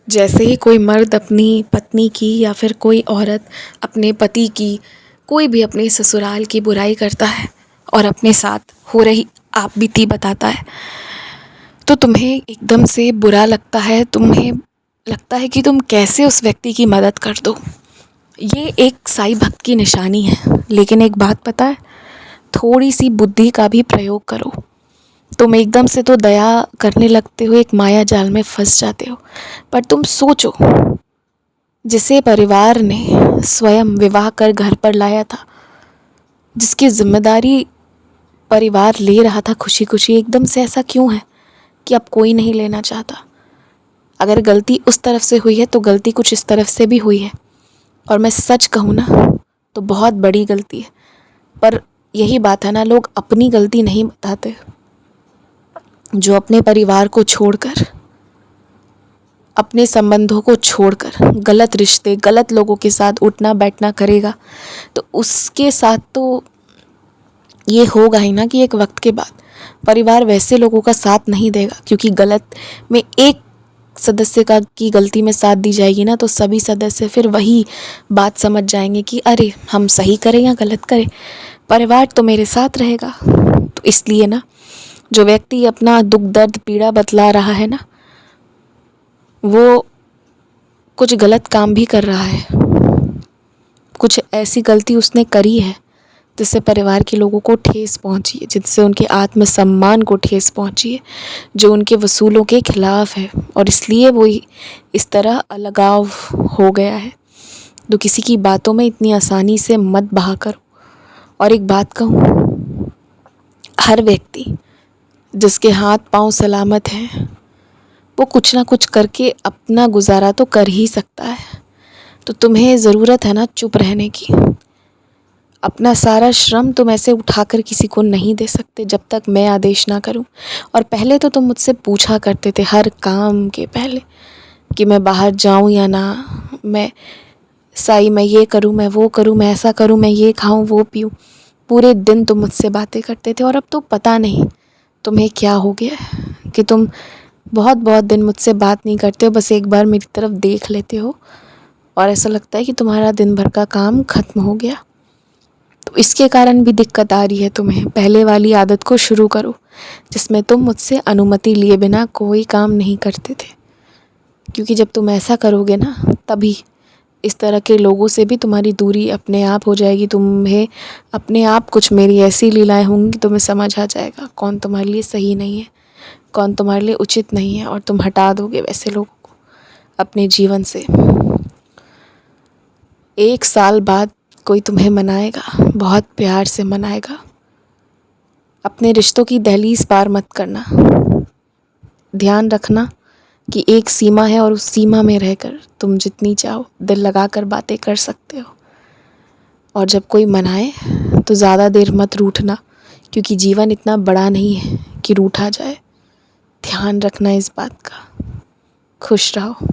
जैसे ही कोई मर्द अपनी पत्नी की या फिर कोई औरत अपने पति की, कोई भी अपने ससुराल की बुराई करता है और अपने साथ हो रही आप बीती बताता है, तो तुम्हें एकदम से बुरा लगता है। तुम्हें लगता है कि तुम कैसे उस व्यक्ति की मदद कर दो। ये एक साईं भक्त की निशानी है। लेकिन एक बात पता है, थोड़ी सी बुद्धि का भी प्रयोग करो। तुम एकदम से तो दया करने लगते हो, एक माया जाल में फंस जाते हो। पर तुम सोचो, जिसे परिवार ने स्वयं विवाह कर घर पर लाया था, जिसकी जिम्मेदारी परिवार ले रहा था खुशी खुशी, एकदम से ऐसा क्यों है कि अब कोई नहीं लेना चाहता। अगर गलती उस तरफ से हुई है तो गलती कुछ इस तरफ से भी हुई है। और मैं सच कहूँ ना, तो बहुत बड़ी गलती है। पर यही बात है ना, लोग अपनी गलती नहीं बताते। जो अपने परिवार को छोड़कर, अपने संबंधों को छोड़कर गलत रिश्ते, गलत लोगों के साथ उठना बैठना करेगा, तो उसके साथ तो ये होगा ही ना कि एक वक्त के बाद परिवार वैसे लोगों का साथ नहीं देगा। क्योंकि गलत में एक सदस्य का की गलती में साथ दी जाएगी ना, तो सभी सदस्य फिर वही बात समझ जाएंगे कि अरे हम सही करें या गलत करें, परिवार तो मेरे साथ रहेगा। तो इसलिए ना, जो व्यक्ति अपना दुख दर्द पीड़ा बतला रहा है ना, वो कुछ गलत काम भी कर रहा है। कुछ ऐसी गलती उसने करी है जिससे परिवार के लोगों को ठेस पहुंची है, जिससे उनके आत्मसम्मान को ठेस पहुंची है, जो उनके वसूलों के खिलाफ है। और इसलिए वो इस तरह अलगाव हो गया है। तो किसी की बातों में इतनी आसानी से मत बहा करो। और एक बात कहूँ, हर व्यक्ति जिसके हाथ पांव सलामत हैं, वो कुछ ना कुछ करके अपना गुजारा तो कर ही सकता है। तो तुम्हें ज़रूरत है ना चुप रहने की। अपना सारा श्रम तुम ऐसे उठाकर किसी को नहीं दे सकते जब तक मैं आदेश ना करूं। और पहले तो तुम मुझसे पूछा करते थे हर काम के पहले कि मैं बाहर जाऊं या ना, मैं ये करूं, मैं वो करूं, मैं ऐसा करूं, मैं ये खाऊं वो पीऊं। पूरे दिन तुम मुझसे बातें करते थे। और अब तो पता नहीं तुम्हें क्या हो गया है कि तुम बहुत बहुत दिन मुझसे बात नहीं करते हो, बस एक बार मेरी तरफ देख लेते हो और ऐसा लगता है कि तुम्हारा दिन भर का काम ख़त्म हो गया। तो इसके कारण भी दिक्कत आ रही है तुम्हें। पहले वाली आदत को शुरू करो, जिसमें तुम मुझसे अनुमति लिए बिना कोई काम नहीं करते थे। क्योंकि जब तुम ऐसा करोगे ना, तभी इस तरह के लोगों से भी तुम्हारी दूरी अपने आप हो जाएगी। तुम्हें अपने आप कुछ मेरी ऐसी लीलाएं होंगी कि तुम्हें समझ आ जाएगा कौन तुम्हारे लिए सही नहीं है, कौन तुम्हारे लिए उचित नहीं है, और तुम हटा दोगे वैसे लोगों को अपने जीवन से। 1 साल बाद कोई तुम्हें मनाएगा, बहुत प्यार से मनाएगा। अपने रिश्तों की दहलीज पार मत करना। ध्यान रखना कि एक सीमा है और उस सीमा में रहकर तुम जितनी चाहो दिल लगाकर बातें कर सकते हो। और जब कोई मनाए तो ज़्यादा देर मत रूठना, क्योंकि जीवन इतना बड़ा नहीं है कि रूठा जाए। ध्यान रखना इस बात का। खुश रहो।